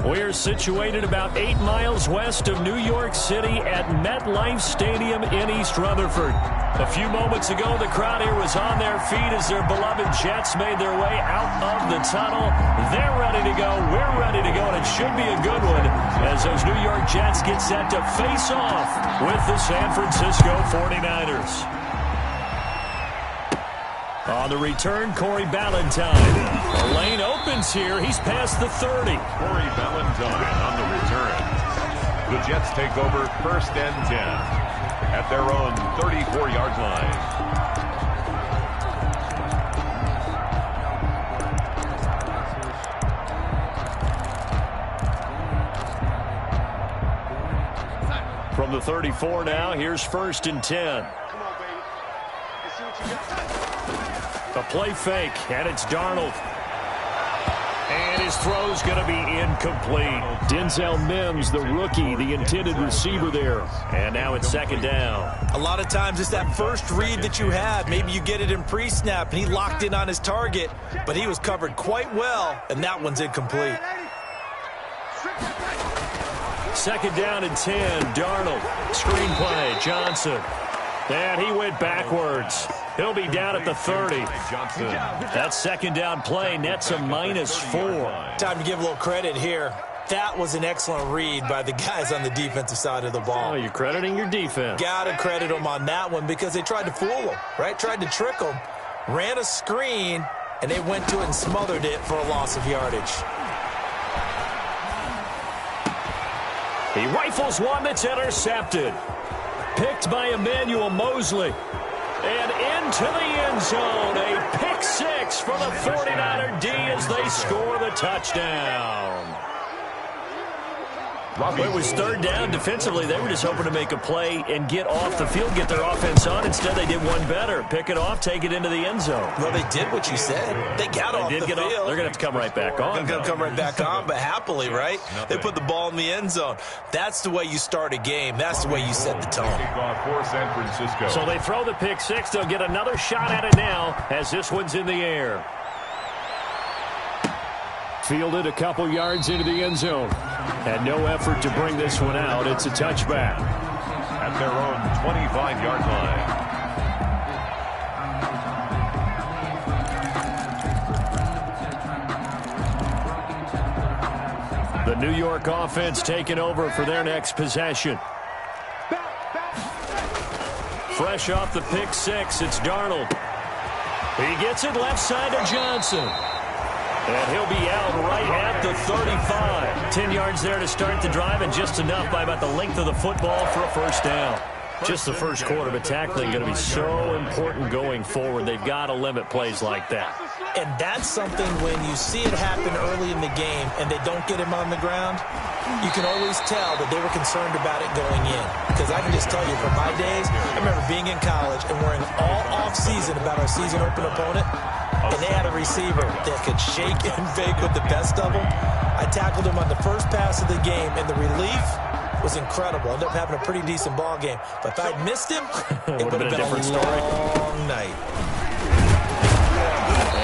We're situated about 8 miles west of New York City at MetLife Stadium in East Rutherford. A few moments ago, the crowd here was on their feet as their beloved Jets made their way out of the tunnel. They're ready to go. We're ready to go, and it should be a good one as those New York Jets get set to face off with the San Francisco 49ers. On the return, Corey Ballantyne. The lane opens here. He's past the 30. Corey Ballantyne on the return. The Jets take over 1st and 10 at their own 34-yard line. From the 34 now, here's 1st and 10. A play fake, and it's Darnold. And his throw's going to be incomplete. Denzel Mims, the rookie, the intended receiver there. And now it's 2nd down. A lot of times it's that first read that you have. Maybe you get it in pre-snap, and he locked in on his target, but he was covered quite well, and that one's incomplete. 2nd down and 10, Darnold. Screenplay, Johnson. And he went backwards. He'll be down at the 30. That 2nd down play nets a -4. Time to give a little credit here. That was an excellent read by the guys on the defensive side of the ball. Oh, you're crediting your defense. Got to credit them on that one because they tried to fool them, right? Tried to trick them. Ran a screen, and they went to it and smothered it for a loss of yardage. He rifles one that's intercepted. Picked by Emmanuel Mosley. And into the end zone. A pick six for the 49er D as they score the touchdown. It was 3rd down. Defensively, they were just hoping to make a play and get off the field, get their offense on. Instead, they did one better. Pick it off, take it into the end zone. Well, they did what you said. They got off the field. They're going to have to come right back on. They're going to come right back on, but happily, right? They put the ball in the end zone. That's the way you start a game. That's the way you set the tone. Kickoff for San Francisco. So they throw the pick six. They'll get another shot at it now as this one's in the air. Fielded a couple yards into the end zone. Had no effort to bring this one out. It's a touchback. At their own 25-yard line. The New York offense taking over for their next possession. Fresh off the pick six, it's Darnold. He gets it left side to Johnson. And he'll be out right at the 35. 10 yards there to start the drive, and just enough by about the length of the football for a 1st down. Just the first quarter, but tackling going to be so important going forward. They've got to limit plays like that. And that's something when you see it happen early in the game and they don't get him on the ground, you can always tell that they were concerned about it going in. Because I can just tell you from my days, I remember being in college and worrying all off-season about our season open opponent. And they had a receiver that could shake and bake with the best of them. I tackled him on the first pass of the game, and the relief was incredible. Ended up having a pretty decent ball game. But if I'd missed him, it would have been a different story. Long night.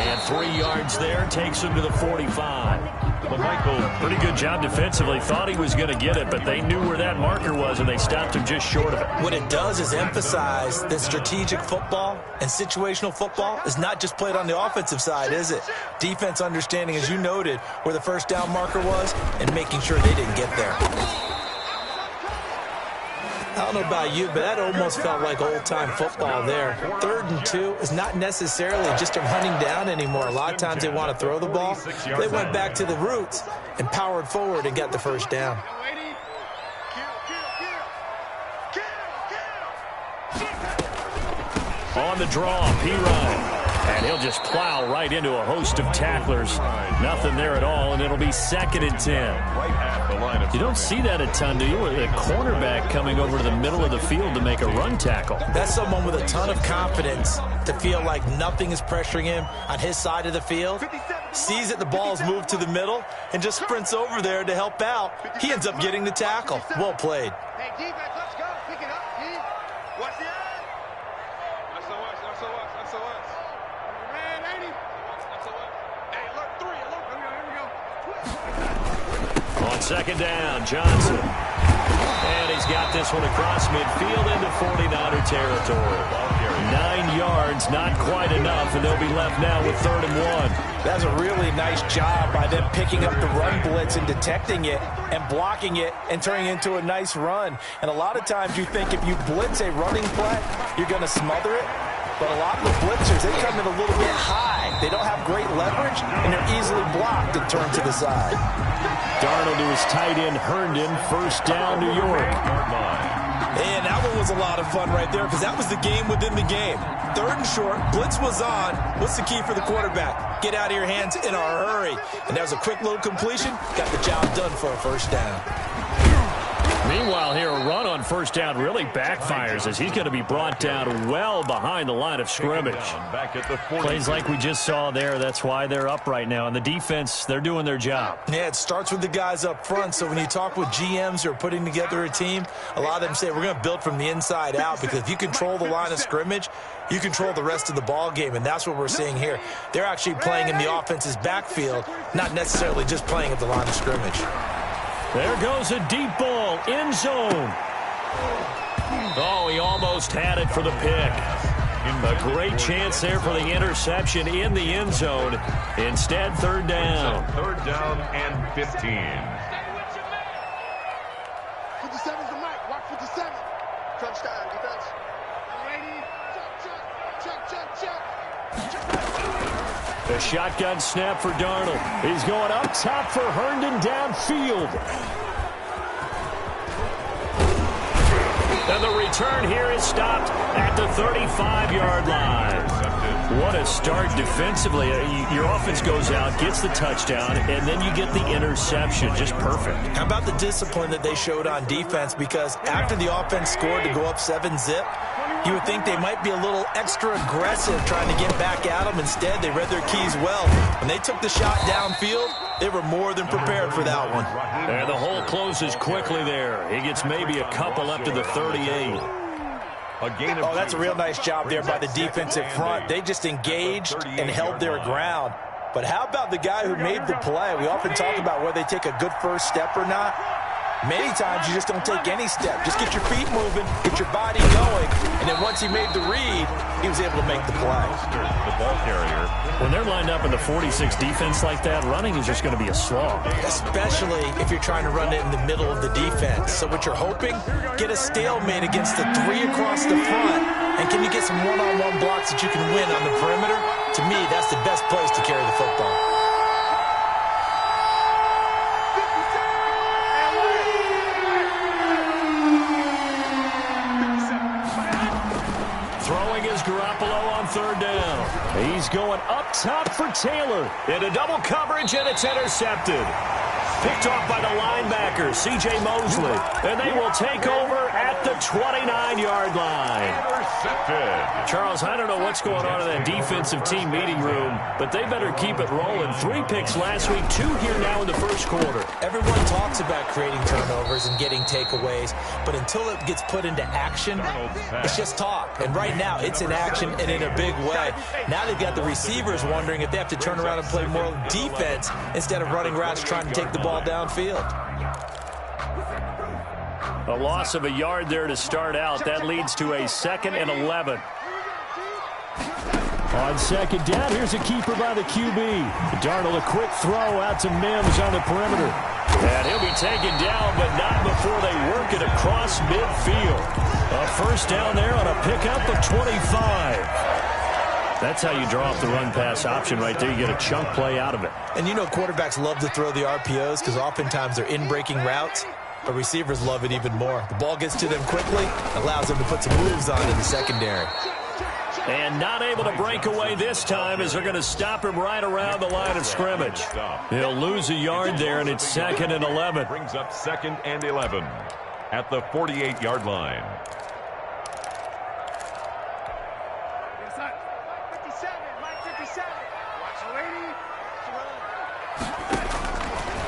And 3 yards there takes him to the 45. Pretty good job defensively. Thought he was going to get it, but they knew where that marker was, and they stopped him just short of it. What it does is emphasize that strategic football and situational football is not just played on the offensive side, is it? Defense understanding, as you noted, where the 1st down marker was and making sure they didn't get there. I don't know about you, but that almost felt like old-time football there. 3rd and 2 is not necessarily just a running down anymore. A lot of times they want to throw the ball. They went back to the roots and powered forward and got the 1st down. On the draw, P-Ryan. And he'll just plow right into a host of tacklers. Nothing there at all, and it'll be 2nd and 10. You don't see that a ton, do you? With a cornerback coming over to the middle of the field to make a run tackle. That's someone with a ton of confidence to feel like nothing is pressuring him on his side of the field. Sees that the ball's moved to the middle and just sprints over there to help out. He ends up getting the tackle. Well played. Hey, defense, let's go. Pick it up, D. Watch the eye. That's so us. That's so us. That's so us. Man, 80. That's so us. Hey, alert 3. Alert. Here we go. On second down, Johnson. And he's got this one across midfield into 49er territory. 9 yards, not quite enough, and they'll be left now with 3rd and 1. That's a really nice job by them picking up the run blitz and detecting it and blocking it and turning it into a nice run. And a lot of times you think if you blitz a running play, you're going to smother it. But a lot of the blitzers, they come in a little bit high. They don't have great leverage, and they're easily blocked and turned to the side. Darnold to his tight end, Herndon. 1st down, New York. And that one was a lot of fun right there because that was the game within the game. 3rd and short, blitz was on. What's the key for the quarterback? Get out of your hands in a hurry. And that was a quick little completion. Got the job done for a 1st down. Meanwhile, here, a run on 1st down really backfires as he's going to be brought down well behind the line of scrimmage. Plays like we just saw there, that's why they're up right now. And the defense, they're doing their job. Yeah, it starts with the guys up front. So when you talk with GMs who are putting together a team, a lot of them say we're going to build from the inside out because if you control the line of scrimmage, you control the rest of the ball game, and that's what we're seeing here. They're actually playing in the offense's backfield, not necessarily just playing at the line of scrimmage. There goes a deep ball, end zone. Oh, he almost had it for the pick. A great chance there for the interception in the end zone. Instead, 3rd down. 3rd down and 15. 57's the mic. Watch 57. Touchdown, defense. Ready. Check. The shotgun snap for Darnold. He's going up top for Herndon downfield. And the return here is stopped at the 35-yard line. What a start defensively. Your offense goes out, gets the touchdown, and then you get the interception. Just perfect. How about the discipline that they showed on defense? Because after the offense scored to go up 7-zip, you would think they might be a little extra aggressive trying to get back at them. Instead, they read their keys well. When they took the shot downfield, they were more than prepared for that one. And the hole closes quickly there. He gets maybe a couple up to the 38. Oh, that's a real nice job there by the defensive front. They just engaged and held their ground. But how about the guy who made the play? We often talk about whether they take a good first step or not. Many times you just don't take any step. Just get your feet moving, get your body going, and then once he made the read, he was able to make the play. The ball carrier. When they're lined up in the 46 defense like that, running is just going to be a slog. Especially if you're trying to run it in the middle of the defense. So what you're hoping, get a stalemate against the 3 across the front, and can you get some one-on-one blocks that you can win on the perimeter? To me, that's the best place to carry the football. On 3rd down. He's going up top for Taylor. Into double coverage, and it's intercepted. Picked off by the linebacker, C.J. Mosley. And they will take over at the 29-yard line. Intercepted. Charles, I don't know what's going on in that defensive team meeting room, but they better keep it rolling. 3 picks last week, 2 here now in the first quarter. Everyone talks about creating turnovers and getting takeaways, but until it gets put into action, it's just talk. And right now, it's in action and in a big way. Now they've got the receivers wondering if they have to turn around and play more defense instead of running routes trying to take the ball downfield. A loss of a yard there to start out. That leads to a 2nd and 11. On 2nd down, here's a keeper by the QB. Darnold, a quick throw out to Mims on the perimeter. And he'll be taken down, but not before they work it across midfield. A 1st down there on a pickup of 25. That's how you draw up the run-pass option right there. You get a chunk play out of it. And you know quarterbacks love to throw the RPOs because oftentimes they're in-breaking routes, but receivers love it even more. The ball gets to them quickly, allows them to put some moves on in the secondary. And not able to break away this time as they're going to stop him right around the line of scrimmage. He'll lose a yard there, and it's 2nd and 11. Brings up 2nd and 11 at the 48-yard line.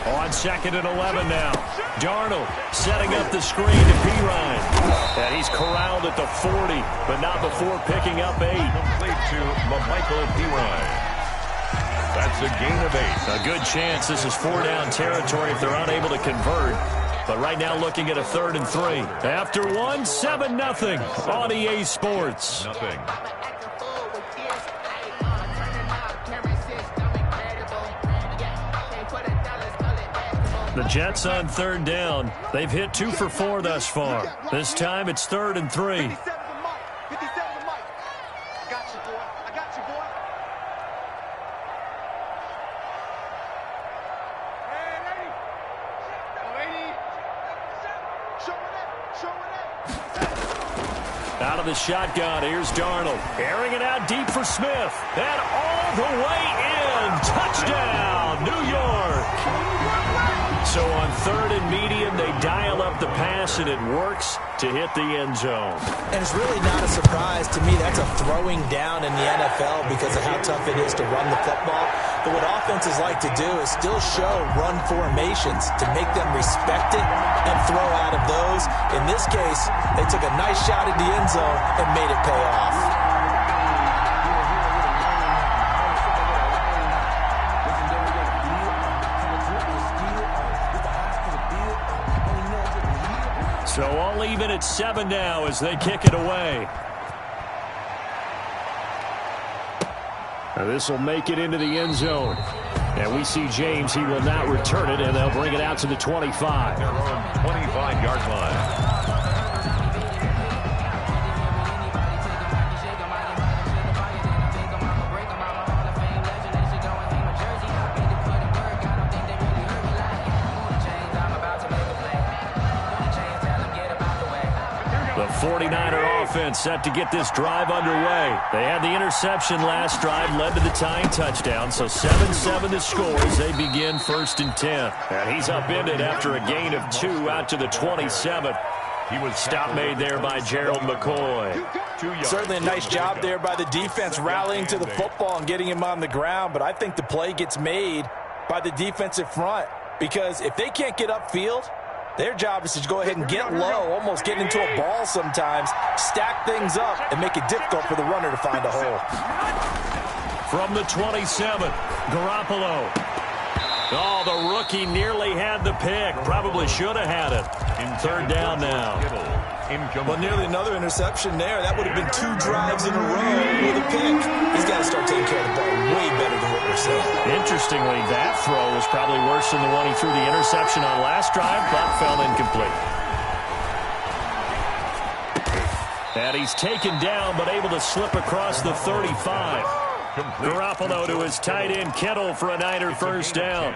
On 2nd and 11 now. Darnold setting up the screen to Pirine. And he's corralled at the 40, but not before picking up 8. Complete to Michael Pirine. That's a gain of 8. A good chance this is 4-down territory if they're unable to convert. But right now looking at a 3rd and 3. After one, 7-0 on EA Sports. Nothing. The Jets on 3rd down. They've hit 2 for 4 thus far. This time it's 3rd and 3. Out of the shotgun, here's Darnold. Airing it out deep for Smith. And all the way in. Touchdown, New York. So on 3rd and medium, they dial up the pass, and it works to hit the end zone. And it's really not a surprise to me. That's a throwing down in the NFL because of how tough it is to run the football. But what offenses like to do is still show run formations to make them respect it and throw out of those. In this case, they took a nice shot at the end zone and made it pay off. So all even at 7 now as they kick it away. This will make it into the end zone. And we see James. He will not return it, and they'll bring it out to the 25. Their own 25-yard line. The 49er offense set to get this drive underway. They had the interception last drive, led to the tying touchdown, so 7-7 the score as they begin 1st and 10. And he's upended after a gain of 2 out to the 27. He was stop made there by Gerald McCoy. Certainly a nice job there by the defense rallying to the football and getting him on the ground, but I think the play gets made by the defensive front because if they can't get upfield, their job is to go ahead and get low, almost get into a ball sometimes, stack things up, and make it difficult for the runner to find a hole. From the 27, Garoppolo. Oh, the rookie nearly had the pick. Probably should have had it. In 3rd down now. Well, nearly another interception there. That would have been 2 drives in a row with a pick. He's got to start taking care of the ball way better than what we're seeing. Interestingly, that throw was probably worse than the one he threw the interception on last drive, but fell incomplete. And he's taken down, but able to slip across the 35. Garoppolo to his tight end, Kittle, for a Niner 1st down.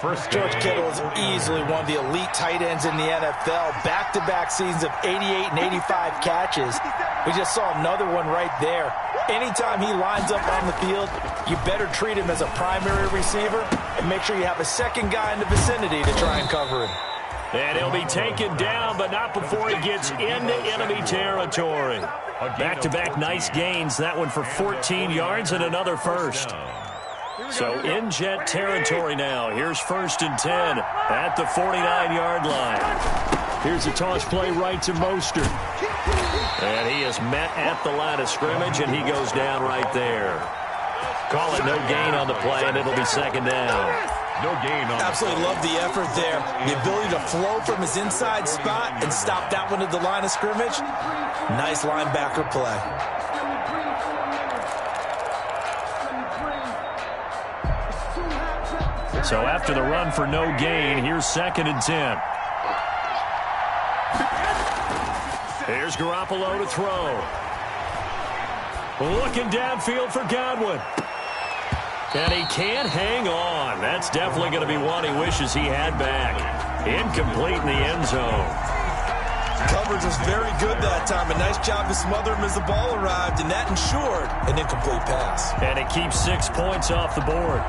George Kittle is easily one of the elite tight ends in the NFL. Back-to-back seasons of 88 and 85 catches. We just saw another one right there. Anytime he lines up on the field, you better treat him as a primary receiver and make sure you have a second guy in the vicinity to try and cover him. And he'll be taken down, but not before he gets into enemy territory. Back-to-back nice gains. That one for 14 yards and another first. So in Jet territory now. Here's 1st and 10 at the 49-yard line. Here's a toss play right to Mostert. And he is met at the line of scrimmage, and he goes down right there. Call it no gain on the play, and it'll be 2nd down. No gain on Absolutely love the effort there. The ability to flow from his inside spot and stop that one at the line of scrimmage. Nice linebacker play. So after the run for no gain, here's 2nd and 10. Here's Garoppolo to throw. Looking downfield for Godwin. And he can't hang on. That's definitely going to be one he wishes he had back. Incomplete in the end zone. Coverage was very good that time. A nice job to smother him as the ball arrived, and that ensured an incomplete pass. And it keeps 6 points off the board.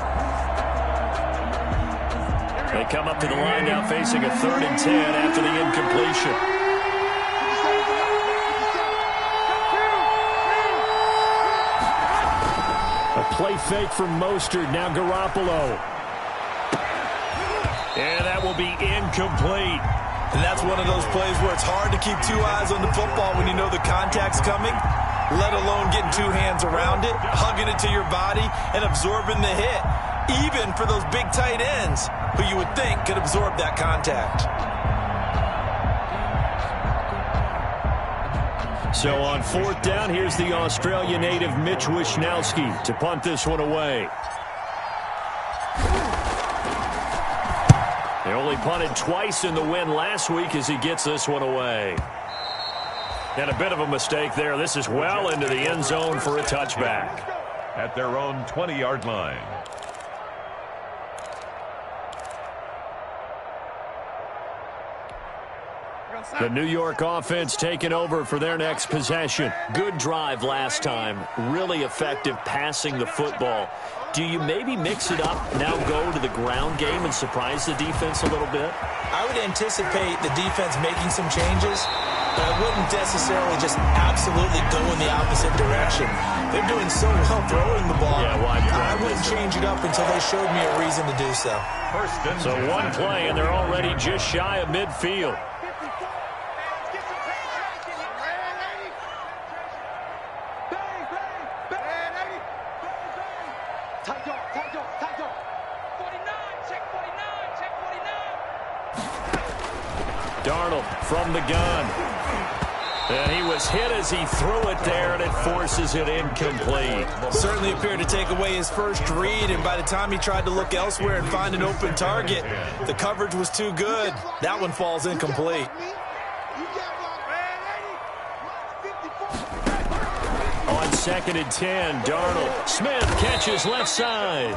They come up to the line now facing a 3rd and 10 after the incompletion. A play fake from Mostert. Now Garoppolo. And that will be incomplete. And that's one of those plays where it's hard to keep 2 eyes on the football when you know the contact's coming. let alone getting two hands around it, hugging it to your body, and absorbing the hit, even for those big tight ends who you would think could absorb that contact. So on 4th down, here's the Australia native Mitch Wishnowsky to punt this one away. They only punted twice in the win last week as he gets this one away. And a bit of a mistake there. This is well into the end zone for a touchback. At their own 20-yard line. The New York offense taking over for their next possession. Good drive last time. Really effective passing the football. Do you maybe mix it up, now go to the ground game and surprise the defense a little bit? I would anticipate the defense making some changes, but I wouldn't necessarily just absolutely go in the opposite direction. They're doing so well throwing the ball. Yeah, well, I wouldn't change it up until they showed me a reason to do so. So one play, and they're already just shy of midfield. Darnold from the gun. And he was hit as he threw it there, and it forces it incomplete. Certainly appeared to take away his first read, and by the time he tried to look elsewhere and find an open target, the coverage was too good. That one falls incomplete. On 2nd and 10, Darnold. Smith catches left side.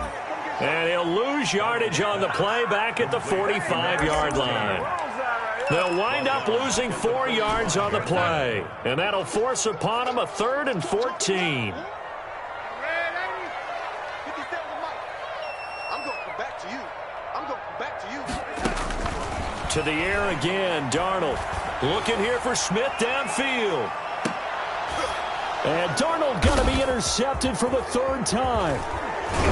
And he'll lose yardage on the play back at the 45-yard line. They'll wind up losing 4 yards on the play. And that'll force upon them a 3rd and 14. To the air again, Darnold. Looking here for Smith downfield. And Darnold going to be intercepted for the 3rd time.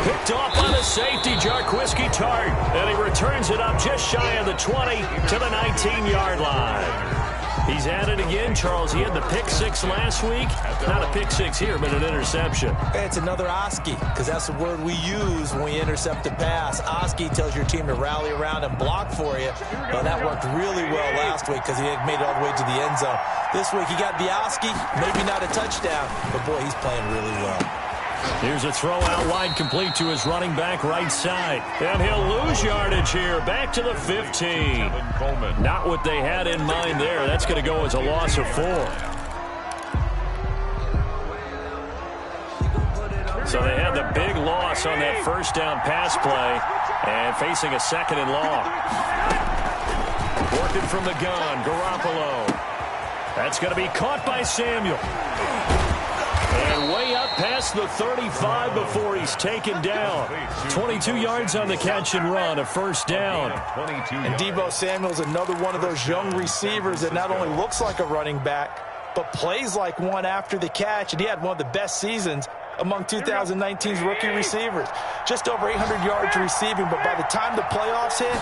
Picked off by the safety, Jarquiski Tart. And he returns it up just shy of the 20 to the 19-yard line. He's at it again, Charles. He had the pick 6 last week. Not a pick 6 here, but an interception. It's another Oski, because that's the word we use when we intercept a pass. Oski tells your team to rally around and block for you. Well, that worked really well last week because he had made it all the way to the end zone. This week he got the Oski, maybe not a touchdown, but boy, he's playing really well. Here's a throw out wide complete to his running back right side. And he'll lose yardage here. Back to the 15. Not what they had in mind there. That's going to go as a loss of 4. So they had the big loss on that first down pass play. And facing a 2nd and long. Working from the gun, Garoppolo. That's going to be caught by Samuel. And way up past the 35 before he's taken down. 22 yards on the catch and run, a 1st down. And Deebo Samuel's another one of those young receivers that not only looks like a running back, but plays like one after the catch. And he had one of the best seasons among 2019's rookie receivers. Just over 800 yards receiving, but by the time the playoffs hit,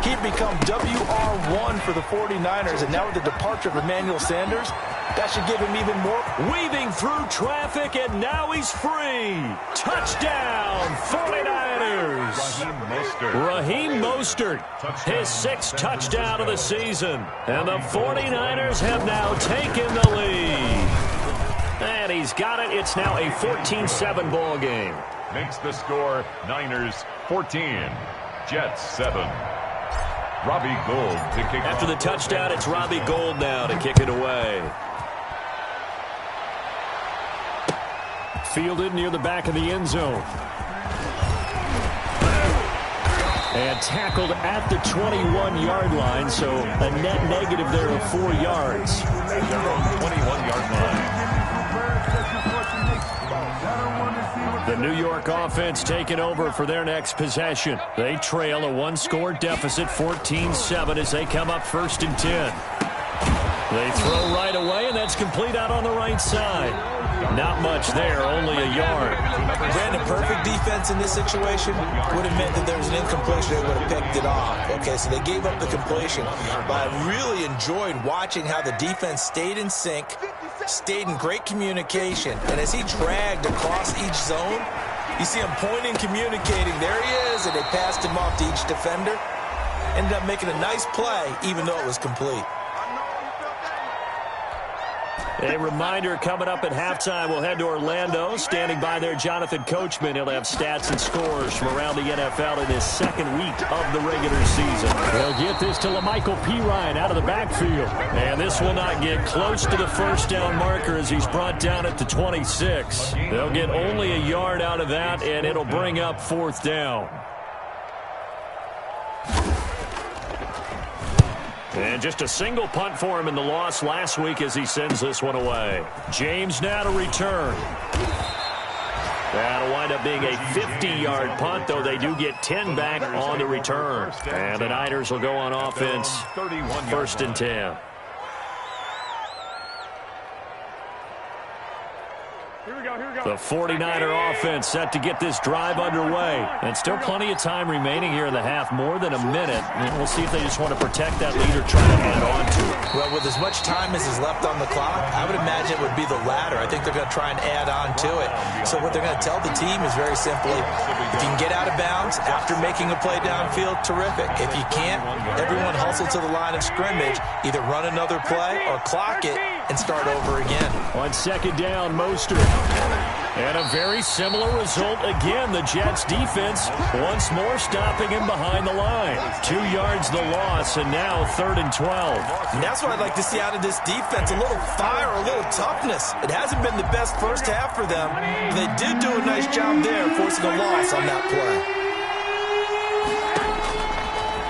he'd become WR1 for the 49ers. And now with the departure of Emmanuel Sanders, that should give him even more. Weaving through traffic, and now he's free. Touchdown, 49ers. Raheem Mostert, his 6th touchdown of the season. And the 49ers have now taken the lead. And he's got it. It's now a 14-7 ball game. Makes the score Niners 14, Jets 7. Robbie Gould to kick After the touchdown, it's Robbie Gould now to kick it away. Fielded near the back of the end zone. And tackled at the 21-yard line, so a net negative there of 4 yards. Their own 21-yard line. The New York offense taking over for their next possession. They trail a 1-score deficit, 14-7, as they come up 1st and 10. They throw right away, and that's complete out on the right side. Not much there, only a yard. Brandon, perfect defense in this situation would have meant that there was an incompletion. They would have picked it off. Okay, so they gave up the completion. But I really enjoyed watching how the defense stayed in sync, stayed in great communication. And as he dragged across each zone, you see him pointing, communicating. There he is, and they passed him off to each defender. Ended up making a nice play, even though it was complete. A reminder coming up at halftime, we'll head to Orlando. Standing by there, Jonathan Coachman. He'll have stats and scores from around the NFL in his second week of the regular season. They'll get this to LaMichael Pirine out of the backfield. And this will not get close to the first down marker as he's brought down at the 26. They'll get only a yard out of that, and it'll bring up fourth down. And just a single punt for him in the loss last week as he sends this one away. James now to return. That'll wind up being a 50-yard punt, though they do get 10 back on the return. And the Niners will go on offense, 1st and 10. The 49er offense set to get this drive underway. And still plenty of time remaining here in the half, more than a minute. And we'll see if they just want to protect that lead or try to add on to it. Well, with as much time as is left on the clock, I would imagine it would be the latter. I think they're going to try and add on to it. So what they're going to tell the team is very simply, if you can get out of bounds after making a play downfield, terrific. If you can't, everyone hustle to the line of scrimmage, either run another play or clock it and start over again. On second down, Mostert. And a very similar result again. The Jets defense once more stopping him behind the line. 2 yards the loss, and now 3rd and 12. And that's what I'd like to see out of this defense, a little fire, a little toughness. It hasn't been the best first half for them. They did do a nice job there, forcing a loss on that play.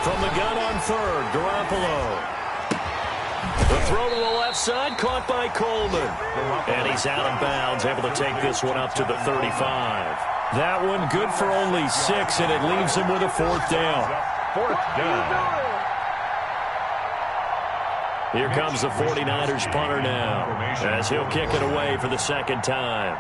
From the gun on 3rd, Garoppolo. The throw to the left side, caught by Coleman. And he's out of bounds, able to take this one up to the 35. That one good for only 6, and it leaves him with a 4th down. 4th down. Here comes the 49ers punter now, as he'll kick it away for the 2nd time.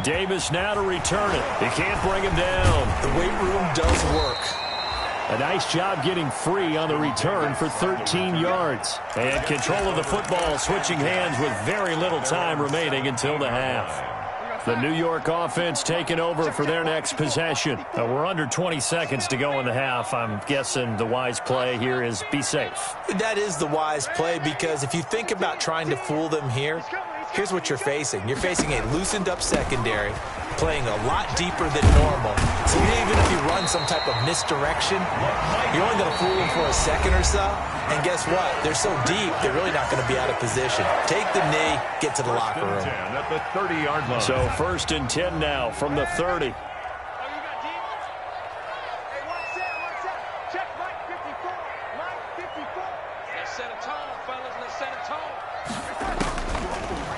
Davis now to return it. He can't bring him down. The weight room does work. A nice job getting free on the return for 13 yards. And control of the football switching hands with very little time remaining until the half. The New York offense taking over for their next possession. We're under 20 seconds to go in the half. I'm guessing the wise play here is be safe. That is the wise play, because if you think about trying to fool them here, here's what you're facing. You're facing a loosened-up secondary, playing a lot deeper than normal. So even if you run some type of misdirection, you're only going to fool them for a second or so. And guess what? They're so deep, they're really not going to be out of position. Take the knee, get to the locker room. At the 30-yard line. So 1st and 10 now from the 30.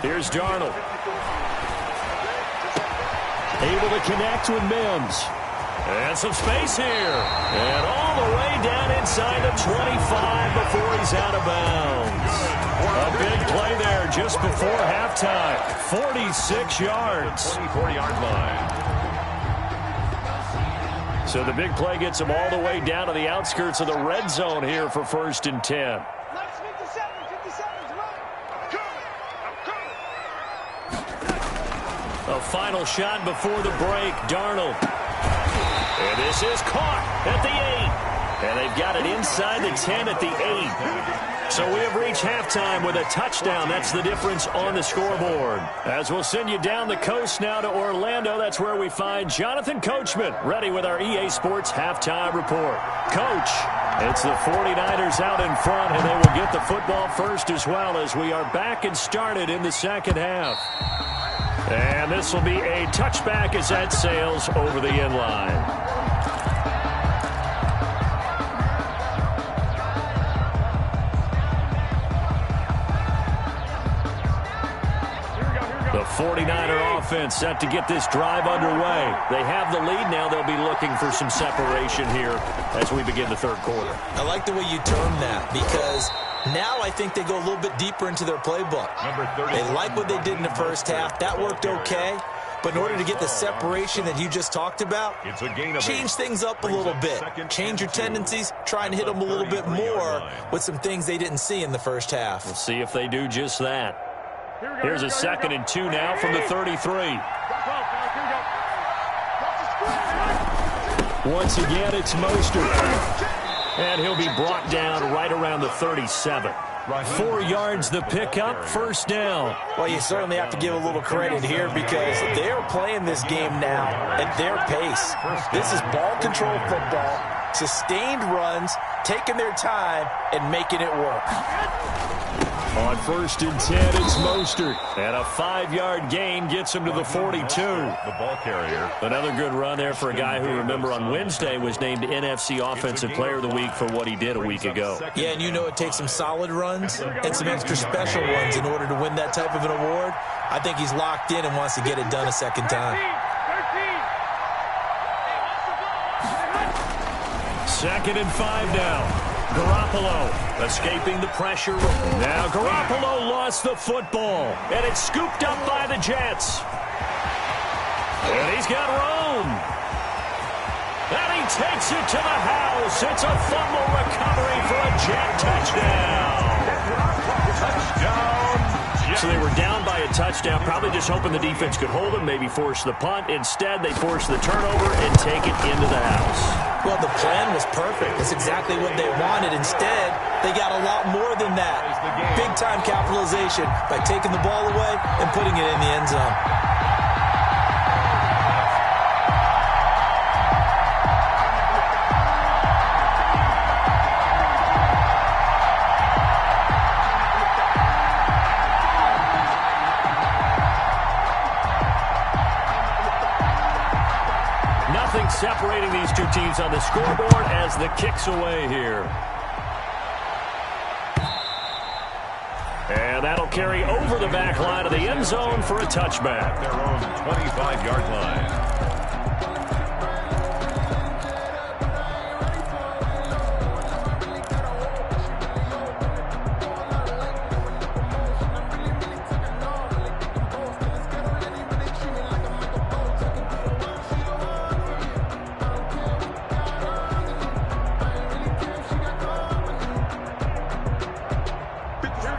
Here's Darnold. Able to connect with Mims. And some space here. And all the way down inside the 25 before he's out of bounds. A big play there just before halftime. 46 yards. 24-yard line. So the big play gets him all the way down to the outskirts of the red zone here for 1st and 10. A final shot before the break, Darnold. And this is caught at the 8. And they've got it inside the 10 at the 8. So we have reached halftime with a touchdown. That's the difference on the scoreboard. As we'll send you down the coast now to Orlando, that's where we find Jonathan Coachman, ready with our EA Sports halftime report. Coach, it's the 49ers out in front, and they will get the football first as well, as we are back and started in the second half. And this will be a touchback as that sails over the end line. The 49er offense set to get this drive underway. They have the lead now. They'll be looking for some separation here as we begin the 3rd quarter. I like the way you term that, because now I think they go a little bit deeper into their playbook. They like what they did in the first half. That worked okay. But in order to get the separation that you just talked about, It's a gain of change 8. things up a little bit. Change your tendencies, try and hit them a little bit more with some things they didn't see in the first half. We'll see if they do just that. Here's a 2nd and 2 now from the 33. Once again, it's Mostert. And he'll be brought down right around the 37. 4 yards the pickup, 1st down. Well, you certainly have to give a little credit here because they're playing this game now at their pace. This is ball control football, sustained runs, taking their time, and making it work. On 1st and 10, it's Mostert. And a 5-yard gain gets him to the 42. The ball carrier. Another good run there for a guy who, remember, on Wednesday was named NFC Offensive Player of the Week for what he did a week ago. Yeah, and you know it takes some solid runs and some extra special ones in order to win that type of an award. I think he's locked in and wants to get it done a second time. 2nd and 5 now. Garoppolo escaping the pressure. Now Garoppolo lost the football, and it's scooped up by the Jets. And he's got room. And he takes it to the house. It's a fumble recovery for a Jet touchdown. Touchdown. So they were down by a touchdown, probably just hoping the defense could hold them, maybe force the punt. Instead, they force the turnover and take it into the house. Well, the plan was perfect. That's exactly what they wanted. Instead, they got a lot more than that. Big-time capitalization by taking the ball away and putting it in the end zone. Nothing separating these two teams on the scoreboard as the kick's away here. And that'll carry over the back line of the end zone for a touchback. Their own 25-yard line.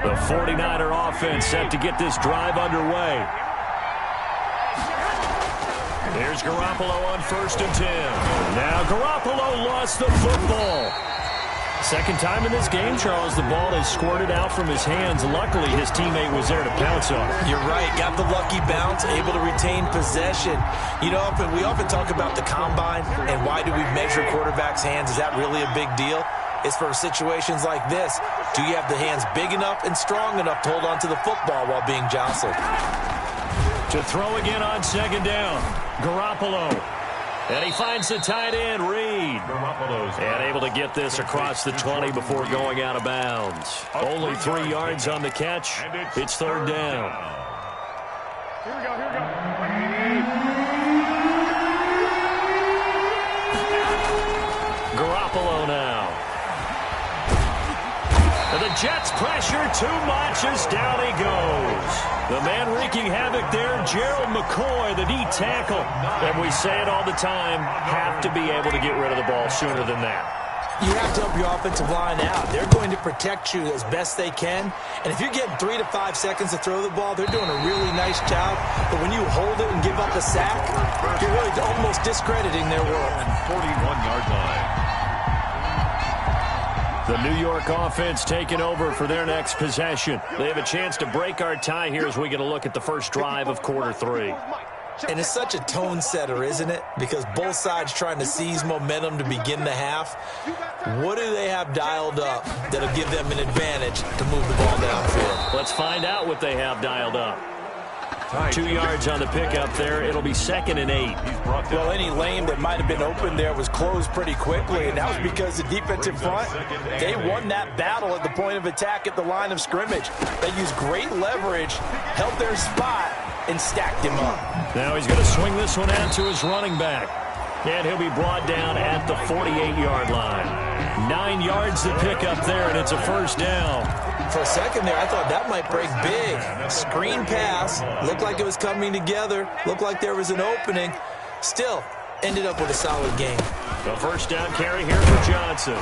The 49er offense set to get this drive underway. Here's Garoppolo on 1st and 10. Now Garoppolo lost the football. Second time in this game, Charles, the ball is squirted out from his hands. Luckily, his teammate was there to pounce on it. You're right. Got the lucky bounce, able to retain possession. You know, we often talk about the combine and why do we measure quarterbacks' hands. Is that really a big deal? It's for situations like this. Do you have the hands big enough and strong enough to hold on to the football while being jostled? To throw again on 2nd down. Garoppolo. And he finds the tight end, Reed. And able to get this across the 20 before going out of bounds. Only 3 yards on the catch. It's 3rd down. Here we go, here we go. Garoppolo now. And the Jets pressure too much as down he goes. The man wreaking havoc there, Gerald McCoy, the D tackle. And we say it all the time, have to be able to get rid of the ball sooner than that. You have to help your offensive line out. They're going to protect you as best they can. And if you're getting 3 to 5 seconds to throw the ball, they're doing a really nice job. But when you hold it and give up a sack, you're really almost discrediting their work. 41-yard line. The New York offense taking over for their next possession. They have a chance to break our tie here as we get a look at the first drive of quarter 3. And it's such a tone setter, isn't it? Because both sides trying to seize momentum to begin the half. What do they have dialed up that'll give them an advantage to move the ball downfield? Let's find out what they have dialed up. 2 yards on the pickup there. It'll be 2nd and 8. Well, any lane that might have been open there was closed pretty quickly, and that was because the defensive front, they won that battle at the point of attack at the line of scrimmage. They used great leverage, held their spot, and stacked him up. Now he's going to swing this one out to his running back. And he'll be brought down at the 48-yard line. 9 yards to pick up there, and it's a 1st down. For a second there, I thought that might break big. Screen pass. Looked like it was coming together. Looked like there was an opening. Still, ended up with a solid game. The first down carry here for Johnson.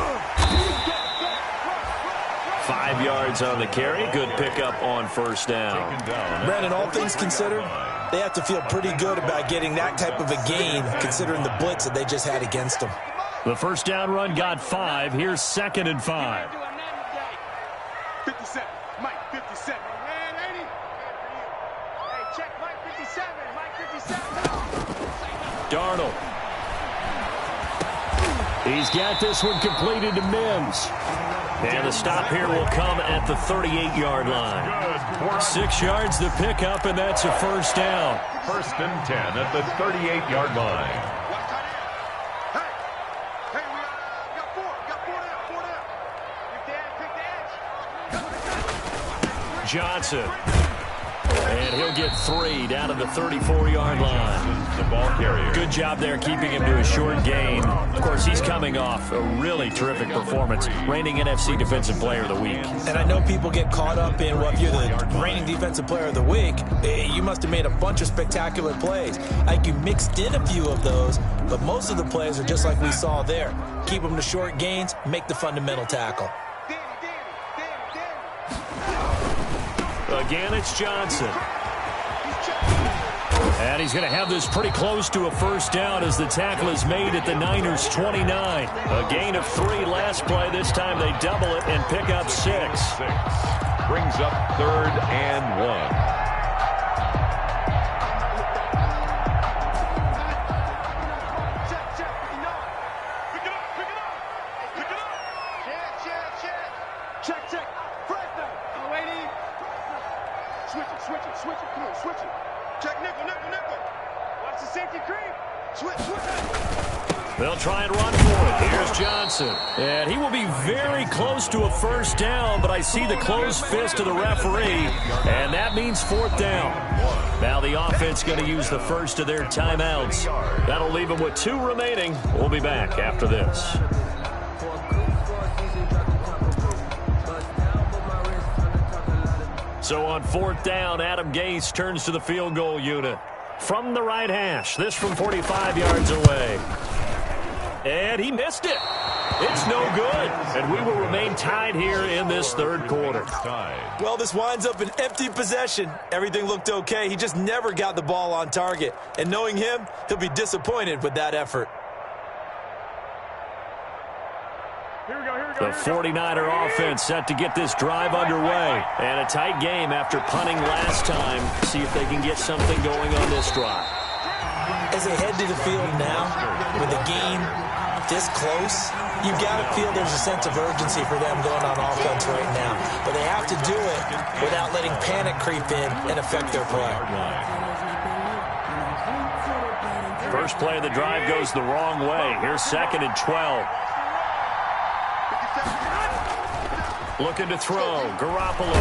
5 yards on the carry. Good pickup on first down. Brandon, all things considered, they have to feel pretty good about getting that type of a gain, considering the blitz that they just had against them. The first down run got 5. Here's 2nd and 5. 57. Mike, 57. Man, 80. Hey, check Mike 57. Mike 57. Darnold. He's got this one completed to Mims. And the stop here will come at the 38-yard line. 6 yards the pickup, and that's a first down. 1st and 10 at the 38-yard line. Hey, we got 4. Got 4 down. 4 down. Pick the edge. Johnson. And he'll get 3 down to the 34-yard line. The ball carrier. Good job there keeping him to a short gain. Of course, he's coming off a really terrific performance, reigning NFC Defensive Player of the Week. And I know people get caught up in, well, if you're the reigning Defensive Player of the Week, you must have made a bunch of spectacular plays. Like you mixed in a few of those, but most of the plays are just like we saw there. Keep them to short gains, make the fundamental tackle. Again, it's Johnson. And he's going to have this pretty close to a first down as the tackle is made at the Niners' 29. A gain of 3 last play. This time they double it and pick up 6. Brings up 3rd and 1. Switch it. Come on, switch it. Check nickel. Watch the safety creep. Switch it. They'll try and run for it. Here's Johnson. And he will be very close to a first down, but I see the closed fist of the referee, and that means 4th down. Now the offense going to use the first of their timeouts. That'll leave them with 2 remaining. We'll be back after this. So on 4th down, Adam Gase turns to the field goal unit. From the right hash, this from 45 yards away. And he missed it. It's no good. And we will remain tied here in this 3rd quarter. Well, this winds up an empty possession. Everything looked okay. He just never got the ball on target. And knowing him, he'll be disappointed with that effort. The 49er offense set to get this drive underway. And a tight game after punting last time. See if they can get something going on this drive. As they head to the field now, with the game this close, you've got to feel there's a sense of urgency for them going on offense right now. But they have to do it without letting panic creep in and affect their play. First play of the drive goes the wrong way. Here's 2nd and 12. Looking to throw. Garoppolo.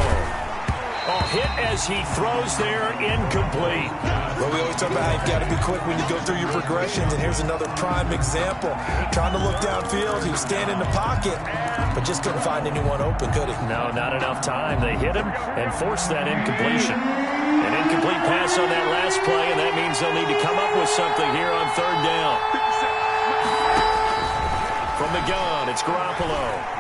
Oh, hit as he throws there. Incomplete. Well, we always talk about how you've got to be quick when you go through your progressions, and here's another prime example. Trying to look downfield. He was standing in the pocket, but just couldn't find anyone open, could he? No, not enough time. They hit him and forced that incompletion. An incomplete pass on that last play, and that means they'll need to come up with something here on 3rd down. From the gun, it's Garoppolo.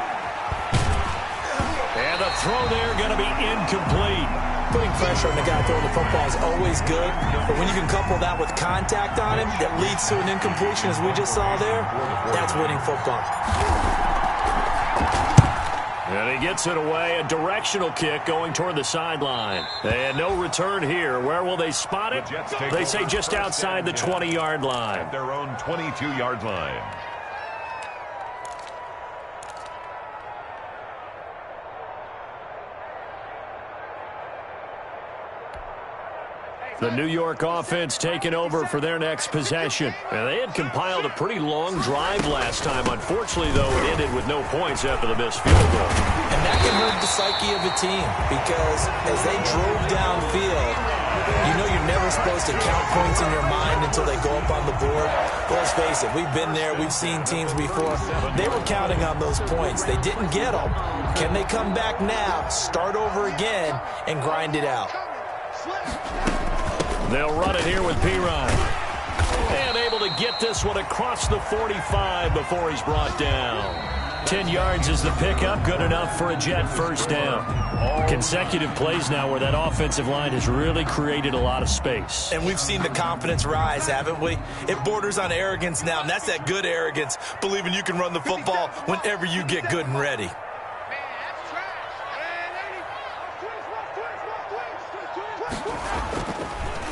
And the throw there going to be incomplete. Putting pressure on the guy throwing the football is always good, but when you can couple that with contact on him that leads to an incompletion, as we just saw there, that's winning football. And he gets it away, a directional kick going toward the sideline. And no return here. Where will they spot it? They say just outside the 20-yard line. At their own 22-yard line. The New York offense taking over for their next possession. And they had compiled a pretty long drive last time. Unfortunately, though, it ended with no points after the missed field goal. And that can hurt the psyche of a team because as they drove downfield, you know you're you're never supposed to count points in your mind until they go up on the board. Let's face it, we've been there. We've seen teams before. They were counting on those points. They didn't get them. Can they come back now, start over again, and grind it out? They'll run it here with Piron. And able to get this one across the 45 before he's brought down. 10 yards is the pickup, good enough for a Jet first down. Consecutive plays now where that offensive line has really created a lot of space. And we've seen the confidence rise, haven't we? It borders on arrogance now, and that's that good arrogance, believing you can run the football whenever you get good and ready.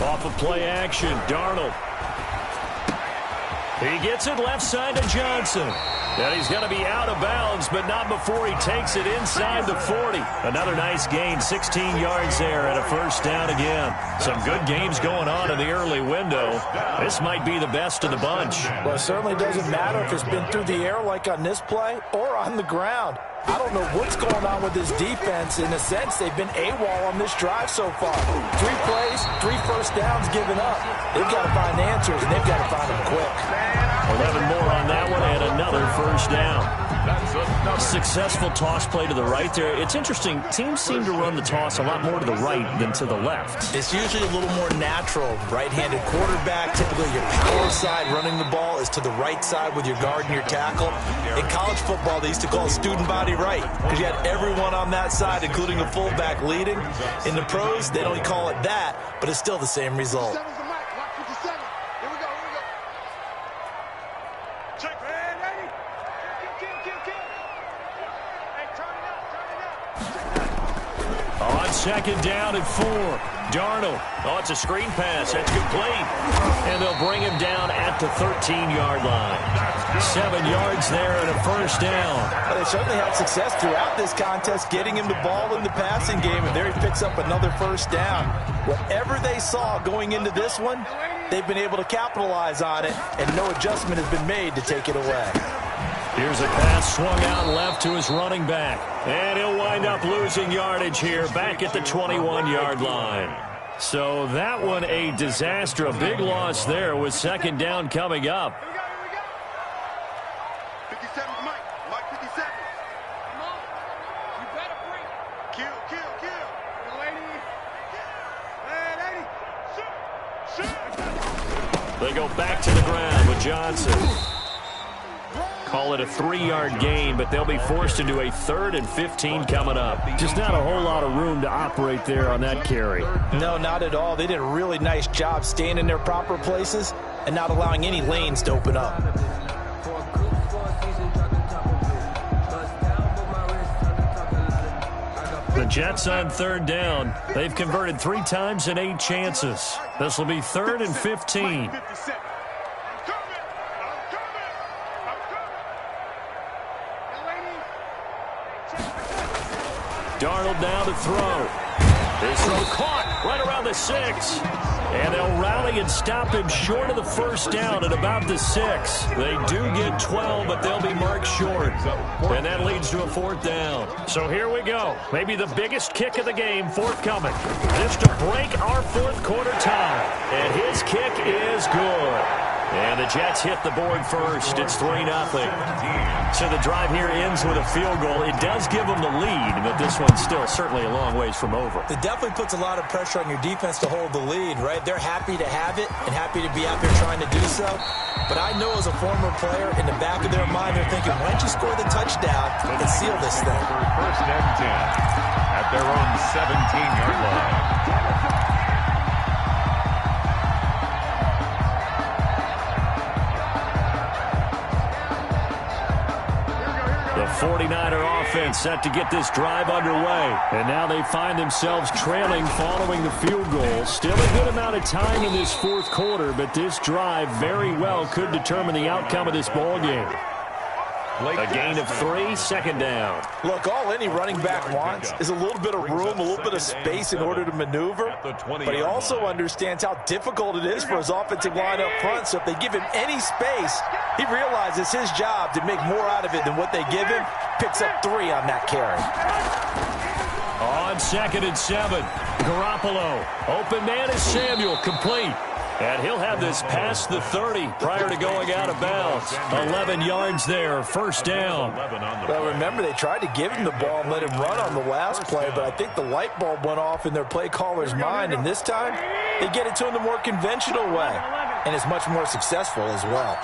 Off of play action, Darnold. He gets it left side to Johnson. And he's going to be out of bounds, but not before he takes it inside the 40. Another nice gain, 16 yards there and a first down again. Some good games going on in the early window. This might be the best of the bunch. Well, it certainly doesn't matter if it's been through the air like on this play or on the ground. I don't know what's going on with this defense. In a sense, they've been AWOL on this drive so far. 3 plays, 3 first downs given up. They've got to find answers, and they've got to find them quick. 11 more on that one and another first down. Successful toss play to the right there. It's interesting. Teams seem to run the toss a lot more to the right than to the left. It's usually a little more natural. Right-handed quarterback, typically your power side running the ball is to the right side with your guard and your tackle. In college football, they used to call it student body right because you had everyone on that side, including a fullback leading. In the pros, they don't call it that, but it's still the same result. Second down and 4. Darnold. Oh, it's a screen pass. That's complete. And they'll bring him down at the 13-yard line. 7 yards there and a first down. Well, they certainly had success throughout this contest, getting him the ball in the passing game, and there he picks up another first down. Whatever they saw going into this one, they've been able to capitalize on it, and no adjustment has been made to take it away. Here's a pass swung out left to his running back. And he'll wind up losing yardage here back at the 21-yard line. So that one a disaster. A big loss there with second down coming up. 57, Mike 57. Come on. You better bring. Kill. Lady. Shoot. They go back to the ground with Johnson. Call it a 3-yard gain, but they'll be forced into a 3rd and 15 coming up. Just not a whole lot of room to operate there on that carry. No, not at all. They did a really nice job staying in their proper places and not allowing any lanes to open up. The Jets on 3rd down. They've converted 3 times in 8 chances. This will be 3rd and 15. Darnold now to throw. His throw caught right around the 6. And they'll rally and stop him short of the first down at about the 6. They do get 12, but they'll be marked short. And that leads to a 4th down. So here we go. Maybe the biggest kick of the game forthcoming. This to break our 4th quarter tie. And his kick is good. And the Jets hit the board first. It's 3-0. So the drive here ends with a field goal. It does give them the lead, but this one's still certainly a long ways from over. It definitely puts a lot of pressure on your defense to hold the lead, right? They're happy to have it and happy to be out there trying to do so. But I know as a former player, in the back of their mind, they're thinking, why don't you score the touchdown and seal this thing? First and 10 at their own 17-yard line. The 49er offense set to get this drive underway. And now they find themselves trailing following the field goal. Still a good amount of time in this 4th quarter, but this drive very well could determine the outcome of this ball game. A gain of 3, second down. Look, all any running back wants is a little bit of room, a little bit of space in order to maneuver. But he also understands how difficult it is for his offensive line up front. So if they give him any space, he realizes his job to make more out of it than what they give him. Picks up 3 on that carry. On 2nd and 7. Garoppolo. Open man is Samuel. Complete. And he'll have this past the 30 prior to going out of bounds. 11 yards there, first down. Well, remember, they tried to give him the ball and let him run on the last play, but I think the light bulb went off in their play caller's mind, and this time they get it to him the more conventional way, and it's much more successful as well.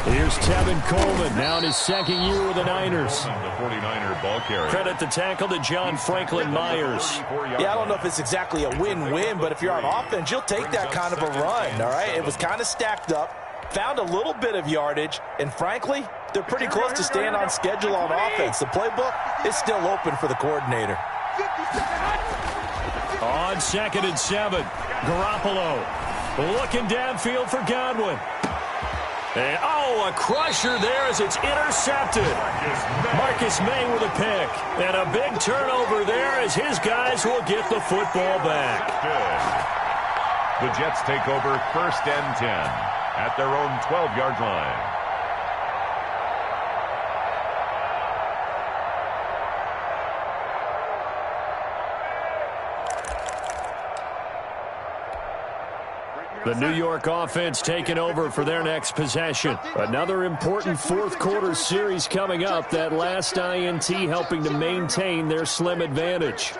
Here's Tevin Coleman, now in his second year with the Niners. The 49er ball carrier. Credit the tackle to John Franklin Myers. Yeah, I don't know if it's exactly a win-win, but if you're on offense, you'll take that kind of a run, all right? It was kind of stacked up, found a little bit of yardage, and frankly, they're pretty close to staying on schedule on offense. The playbook is still open for the coordinator. On 2nd and 7, Garoppolo looking downfield for Godwin. And, a crusher there as it's intercepted. Marcus May with a pick. And a big turnover there as his guys will get the football back. Good. The Jets take over 1st and 10 at their own 12-yard line. The New York offense taking over for their next possession. Another important fourth-quarter series coming up. That last INT helping to maintain their slim advantage.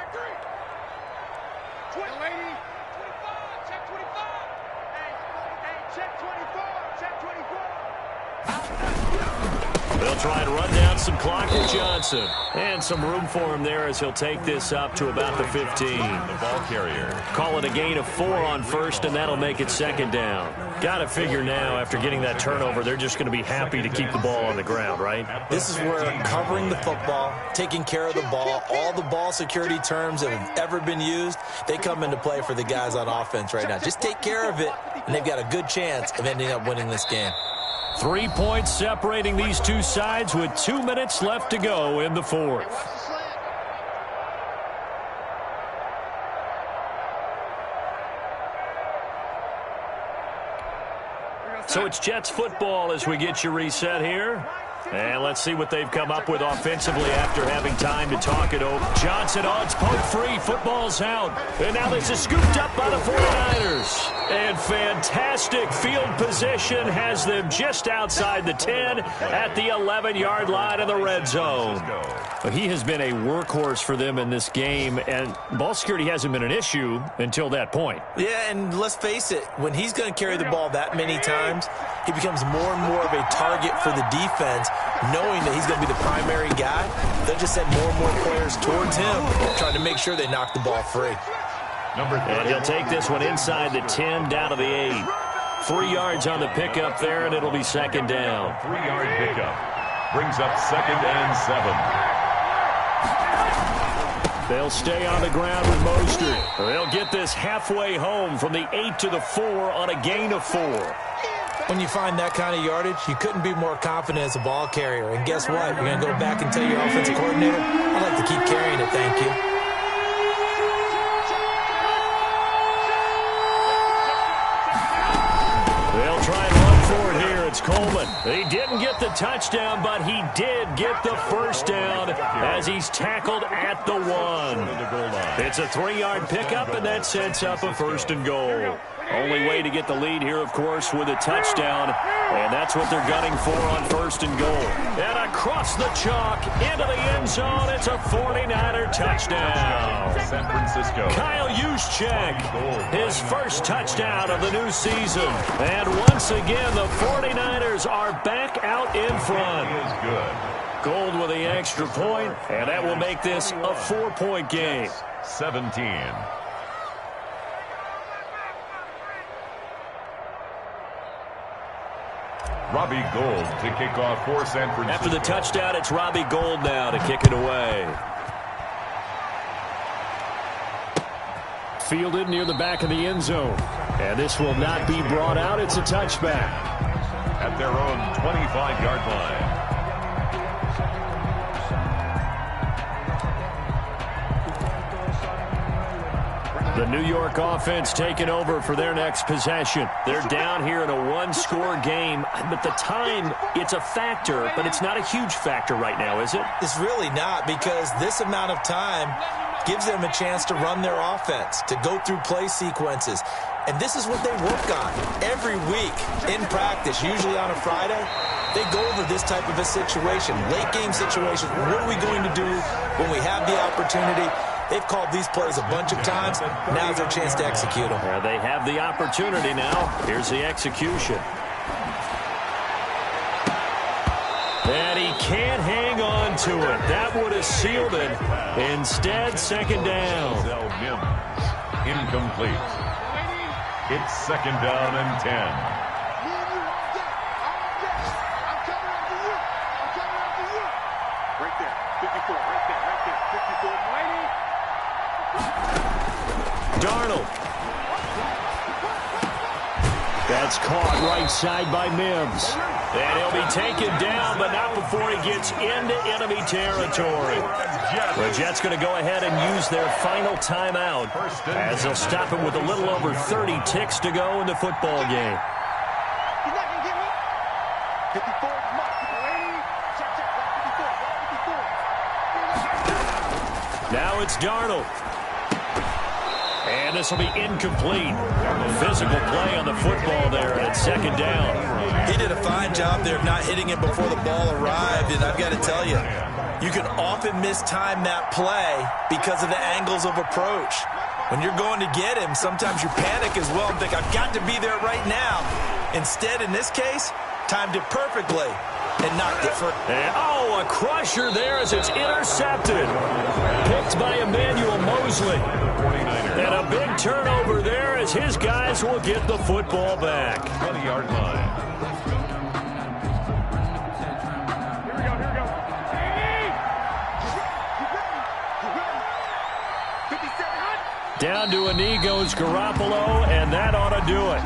They'll try and run down some clock with Johnson. And some room for him there as he'll take this up to about the 15. The ball carrier. Call it a gain of 4 on first, and that'll make it 2nd down. Got to figure now, after getting that turnover, they're just going to be happy to keep the ball on the ground, right? This is where covering the football, taking care of the ball, all the ball security terms that have ever been used, they come into play for the guys on offense right now. Just take care of it, and they've got a good chance of ending up winning this game. 3 points separating these two sides with 2 minutes left to go in the fourth. So it's Jets football as we get you reset here. And let's see what they've come up with offensively after having time to talk it over. Johnson on, it's poked free. Football's out. And now this is scooped up by the 49ers. And fantastic field position has them just outside the 10 at the 11-yard line in the red zone. He has been a workhorse for them in this game, and ball security hasn't been an issue until that point. Yeah, and let's face it, when he's going to carry the ball that many times, he becomes more and more of a target for the defense, knowing that he's going to be the primary guy. They'll just send more and more players towards him, trying to make sure they knock the ball free. And he'll take this one inside the 10, down to the 8. 3 yards on the pickup there, and it'll be 2nd down. 3-yard pickup brings up 2nd and 7. They'll stay on the ground with Mostert. They'll get this halfway home from the 8 to the 4 on a gain of 4. When you find that kind of yardage, you couldn't be more confident as a ball carrier. And guess what? You're going to go back and tell your offensive coordinator, I'd like to keep carrying it, thank you. They'll try and run for it here. It's Coleman. He didn't get the touchdown, but he did get the first down as he's tackled at the 1. It's a 3-yard pickup, and that sets up a 1st and goal. Only way to get the lead here, of course, with a touchdown, and that's what they're gunning for on 1st and goal. And across the chalk, into the end zone, it's a 49er touchdown. San Francisco. Kyle Juszczyk, his first touchdown of the new season. And once again, the 49ers are back out in front. He is good. Gold with the extra point, and that will make this a 4-point game. 17. Robbie Gould to kick off for San Francisco. After the touchdown, it's Robbie Gould now to kick it away. Fielded near the back of the end zone. And this will not be brought out. It's a touchback. At their own 25-yard line. The New York offense taking over for their next possession. They're down here in a one-score game, but the time, it's a factor, but it's not a huge factor right now, is it? It's really not, because this amount of time gives them a chance to run their offense, to go through play sequences. And this is what they work on every week in practice, usually on a Friday. They go over this type of a situation, late game situation. What are we going to do when we have the opportunity? They've called these plays a bunch of times. Now's their chance to execute them. Yeah, they have the opportunity now. Here's the execution. And he can't hang on to it. That would have sealed it. Instead, second down. Incomplete. It's second down and 10. Darnold. That's caught right side by Mims. And he'll be taken down, but not before he gets into enemy territory. The Jets going to go ahead and use their final timeout as they'll stop him with a little over 30 ticks to go in the football game. Now it's Darnold. And this will be incomplete. Physical play on the football there at second down. He did a fine job there of not hitting it before the ball arrived, and I've got to tell you, you can often mistime that play because of the angles of approach. When you're going to get him, sometimes you panic as well and think, I've got to be there right now. Instead, in this case, timed it perfectly and knocked it for... Oh, a crusher there as it's intercepted. Picked by Emmanuel Mosley. And a big turnover there as his guys will get the football back. 20-yard line. Down to a knee goes Garoppolo, and that ought to do it.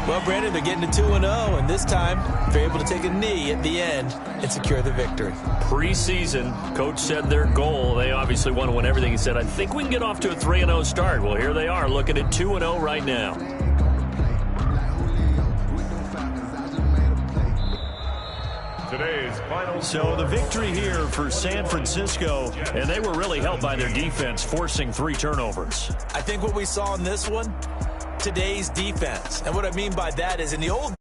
Well, Brandon, they're getting to 2-0, and this time they're able to take a knee at the end and secure the victory. Preseason, coach said their goal, they obviously want to win everything. He said, I think we can get off to a 3-0 start. Well, here they are looking at 2-0 right now. Today's final. So the victory here for San Francisco, and they were really helped by their defense, forcing 3 turnovers. I think what we saw in this one, today's defense. And what I mean by that is in the old